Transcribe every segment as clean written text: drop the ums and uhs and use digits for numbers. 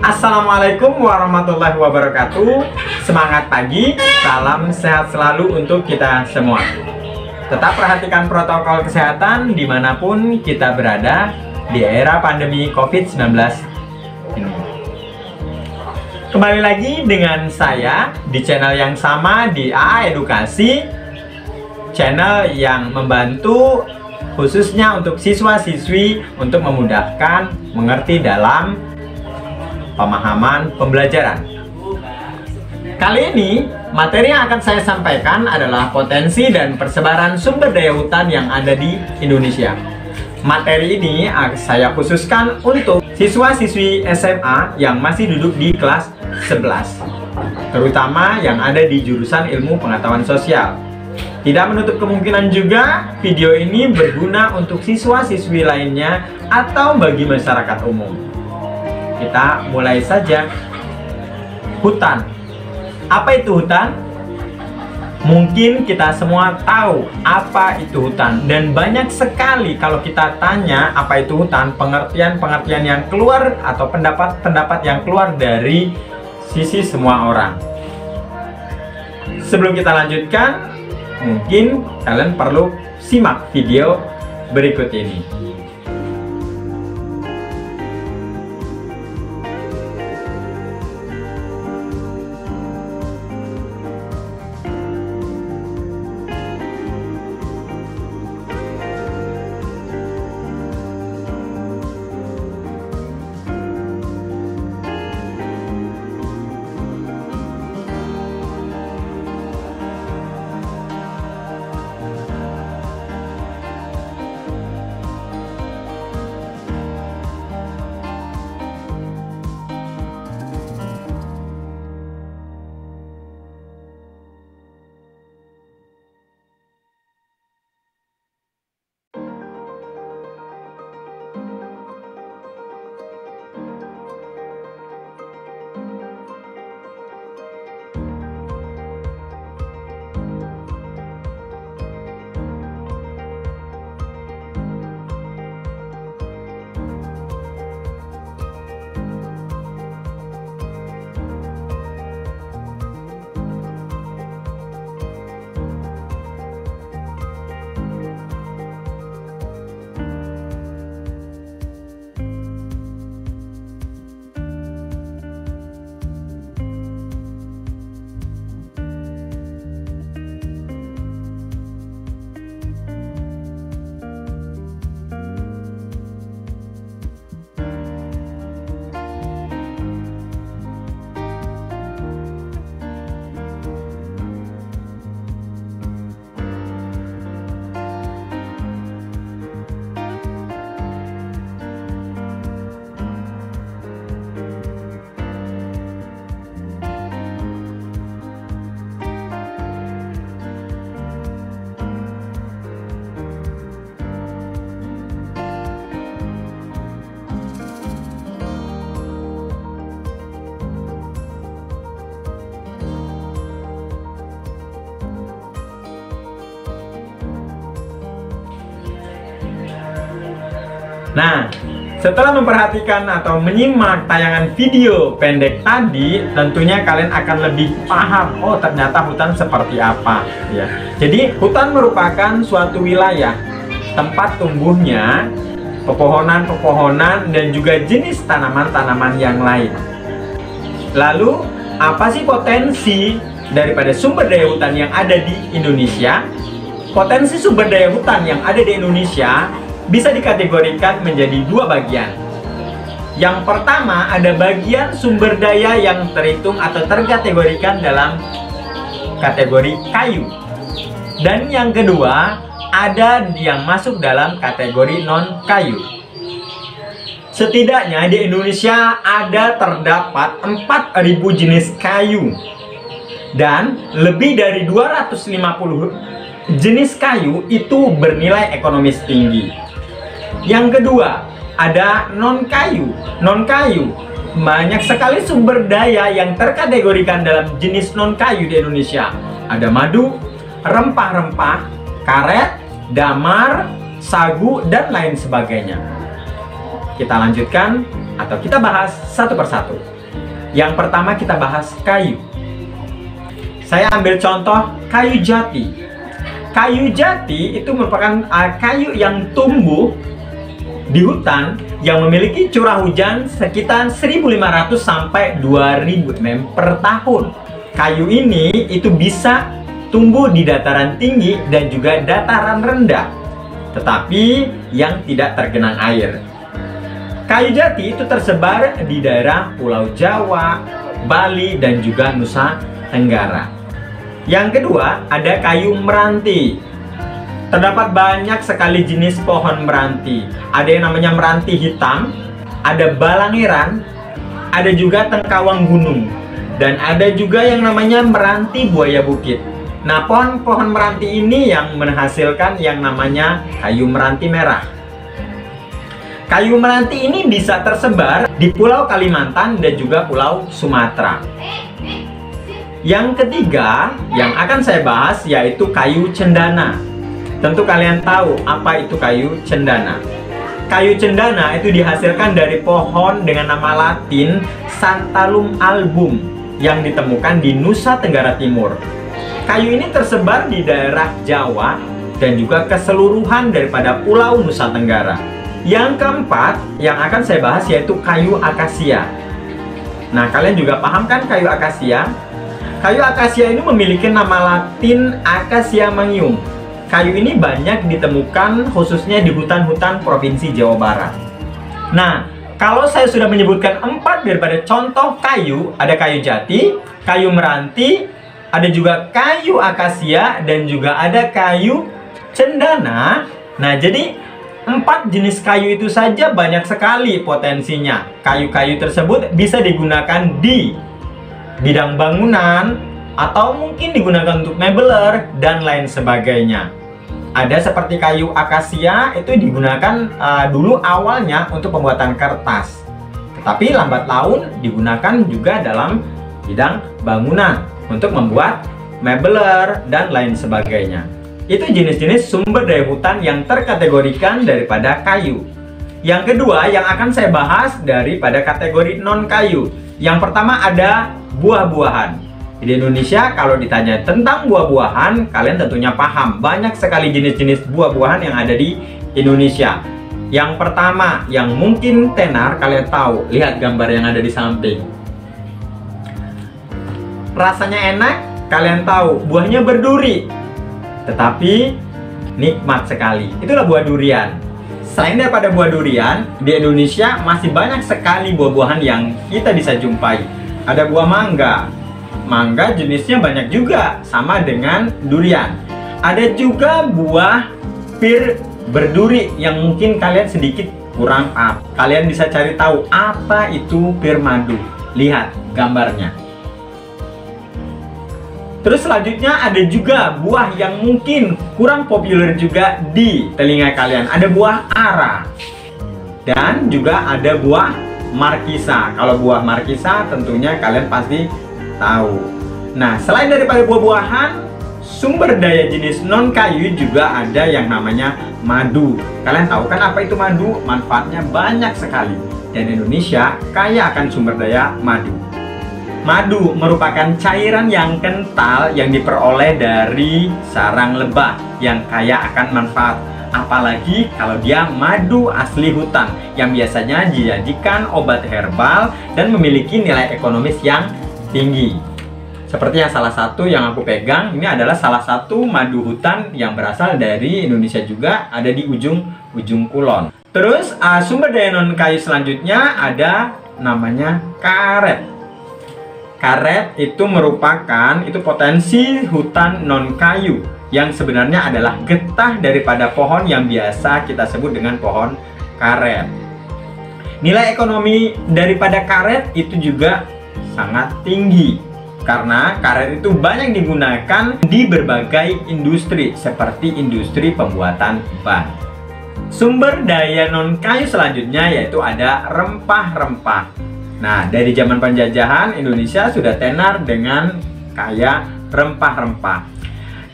Assalamualaikum warahmatullahi wabarakatuh. Semangat pagi, salam sehat selalu untuk kita semua. Tetap perhatikan protokol kesehatan dimanapun kita berada di era pandemi COVID-19 ini. Kembali lagi dengan saya di channel yang sama di AA Edukasi, channel yang membantu khususnya untuk siswa-siswi untuk memudahkan mengerti dalam pemahaman pembelajaran. Kali ini, materi yang akan saya sampaikan adalah potensi dan persebaran sumber daya hutan yang ada di Indonesia. Materi ini saya khususkan untuk siswa-siswi SMA yang masih duduk di kelas 11, terutama yang ada di jurusan ilmu pengetahuan sosial. Tidak menutup kemungkinan juga video ini berguna untuk siswa-siswi lainnya atau bagi masyarakat umum. Kita mulai saja. Hutan. Apa itu hutan? Mungkin kita semua tahu apa itu hutan, dan banyak sekali kalau kita tanya apa itu hutan, pengertian-pengertian yang keluar atau pendapat-pendapat yang keluar dari sisi semua orang. Sebelum kita lanjutkan, mungkin kalian perlu simak video berikut ini. Nah, setelah memperhatikan atau menyimak tayangan video pendek tadi, tentunya kalian akan lebih paham, oh ternyata hutan seperti apa ya. Jadi, hutan merupakan suatu wilayah tempat tumbuhnya pepohonan-pepohonan dan juga jenis tanaman-tanaman yang lain. Lalu, apa sih potensi daripada sumber daya hutan yang ada di Indonesia? Potensi sumber daya hutan yang ada di Indonesia bisa dikategorikan menjadi dua bagian. Yang pertama, ada bagian sumber daya yang terhitung atau terkategorikan dalam kategori kayu. Dan yang kedua, ada yang masuk dalam kategori non-kayu. Setidaknya di Indonesia terdapat 4.000 jenis kayu. Dan lebih dari 250 jenis kayu itu bernilai ekonomis tinggi. Yang kedua, ada non-kayu. Non-kayu, banyak sekali sumber daya yang terkategorikan dalam jenis non-kayu di Indonesia. Ada madu, rempah-rempah, karet, damar, sagu, dan lain sebagainya. Kita lanjutkan atau kita bahas satu persatu. Yang pertama kita bahas kayu. Saya ambil contoh kayu jati. Kayu jati itu merupakan kayu yang tumbuh di hutan yang memiliki curah hujan sekitar 1.500 sampai 2.000 mm per tahun. Kayu ini itu bisa tumbuh di dataran tinggi dan juga dataran rendah, tetapi yang tidak tergenang air. Kayu jati itu tersebar di daerah Pulau Jawa, Bali, dan juga Nusa Tenggara. Yang kedua, ada kayu meranti. Terdapat banyak sekali jenis pohon meranti. Ada yang namanya meranti hitam, ada balangiran, ada juga tengkawang gunung, dan ada juga yang namanya meranti buaya bukit. Nah, pohon-pohon meranti ini yang menghasilkan yang namanya kayu meranti merah. Kayu meranti ini bisa tersebar di Pulau Kalimantan dan juga Pulau Sumatera. Yang ketiga yang akan saya bahas yaitu kayu cendana. Tentu kalian tahu apa itu kayu cendana. Kayu cendana itu dihasilkan dari pohon dengan nama Latin Santalum album yang ditemukan di Nusa Tenggara Timur. Kayu ini tersebar di daerah Jawa dan juga keseluruhan daripada Pulau Nusa Tenggara. Yang keempat yang akan saya bahas yaitu kayu akasia. Nah, kalian juga paham kan kayu akasia? Kayu akasia ini memiliki nama Latin Acacia mangium. Kayu ini banyak ditemukan khususnya di hutan-hutan Provinsi Jawa Barat. Nah, kalau saya sudah menyebutkan 4 daripada contoh kayu, ada kayu jati, kayu meranti, ada juga kayu akasia, dan juga ada kayu cendana. Nah, jadi 4 jenis kayu itu saja banyak sekali potensinya. Kayu-kayu tersebut bisa digunakan di bidang bangunan atau mungkin digunakan untuk mebeler dan lain sebagainya. Ada seperti kayu akasia itu digunakan dulu awalnya untuk pembuatan kertas, tetapi lambat laun digunakan juga dalam bidang bangunan untuk membuat mebeler dan lain sebagainya. Itu jenis-jenis sumber daya hutan yang terkategorikan daripada kayu. Yang kedua yang akan saya bahas daripada kategori non-kayu. Yang pertama ada buah-buahan. Di Indonesia kalau ditanya tentang buah-buahan, kalian tentunya paham. Banyak sekali jenis-jenis buah-buahan yang ada di Indonesia. Yang pertama yang mungkin tenar kalian tahu. Lihat gambar yang ada di samping. Rasanya enak, kalian tahu. Buahnya berduri, tetapi nikmat sekali. Itulah buah durian. Selain daripada buah durian, di Indonesia masih banyak sekali buah-buahan yang kita bisa jumpai. Ada buah mangga. Mangga jenisnya banyak juga, sama dengan durian. Ada juga buah pir berduri yang mungkin kalian sedikit kurang paham. Kalian bisa cari tahu apa itu pir madu. Lihat gambarnya. Terus selanjutnya ada juga buah yang mungkin kurang populer juga di telinga kalian. Ada buah ara. Dan juga ada buah markisa. Kalau buah markisa tentunya kalian pasti tahu. Nah, selain daripada buah-buahan, sumber daya jenis non-kayu juga ada yang namanya madu. Kalian tahu kan apa itu madu? Manfaatnya banyak sekali. Dan Indonesia kaya akan sumber daya madu. Madu merupakan cairan yang kental yang diperoleh dari sarang lebah yang kaya akan manfaat. Apalagi kalau dia madu asli hutan yang biasanya dijadikan obat herbal dan memiliki nilai ekonomis yang tinggi. Seperti yang salah satu yang aku pegang, ini adalah salah satu madu hutan yang berasal dari Indonesia juga, ada di ujung kulon. Terus sumber daya non kayu selanjutnya ada namanya karet. Karet itu merupakan potensi hutan non kayu yang sebenarnya adalah getah daripada pohon yang biasa kita sebut dengan pohon karet. Nilai ekonomi daripada karet itu juga sangat tinggi karena karet itu banyak digunakan di berbagai industri seperti industri pembuatan ban. Sumber daya non kayu selanjutnya yaitu ada rempah-rempah. Nah, dari zaman penjajahan Indonesia sudah tenar dengan kaya rempah-rempah.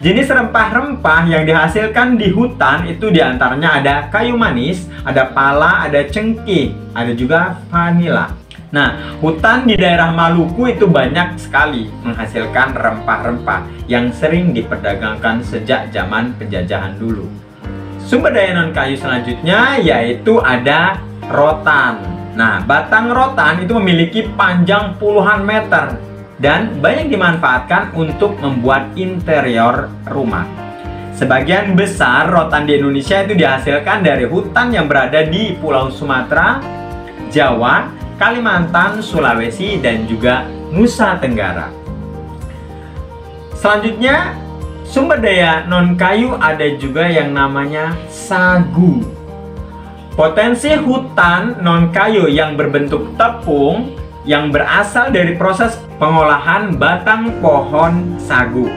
Jenis rempah-rempah yang dihasilkan di hutan itu diantaranya ada kayu manis, ada pala, ada cengkeh, ada juga vanila. Nah, hutan di daerah Maluku itu banyak sekali menghasilkan rempah-rempah yang sering diperdagangkan sejak zaman penjajahan dulu. Sumber daya non-kayu selanjutnya yaitu ada rotan. Nah, batang rotan itu memiliki panjang puluhan meter dan banyak dimanfaatkan untuk membuat interior rumah. Sebagian besar rotan di Indonesia itu dihasilkan dari hutan yang berada di Pulau Sumatera, Jawa, Kalimantan, Sulawesi, dan juga Nusa Tenggara. Selanjutnya, sumber daya non-kayu ada juga yang namanya sagu. Potensi hutan non-kayu yang berbentuk tepung yang berasal dari proses pengolahan batang pohon sagu.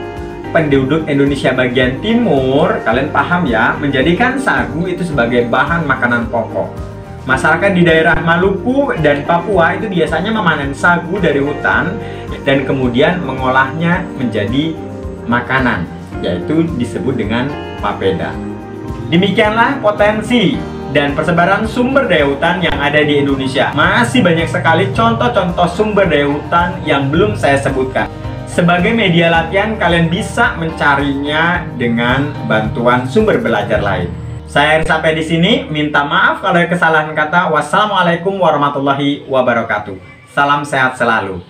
Penduduk Indonesia bagian timur, kalian paham ya, menjadikan sagu itu sebagai bahan makanan pokok. Masyarakat di daerah Maluku dan Papua itu biasanya memanen sagu dari hutan dan kemudian mengolahnya menjadi makanan, yaitu disebut dengan papeda. Demikianlah potensi dan persebaran sumber daya hutan yang ada di Indonesia. Masih banyak sekali contoh-contoh sumber daya hutan yang belum saya sebutkan. Sebagai media latihan, kalian bisa mencarinya dengan bantuan sumber belajar lain. Saya sampai di sini. Minta maaf kalau ada kesalahan kata. Wassalamualaikum warahmatullahi wabarakatuh. Salam sehat selalu.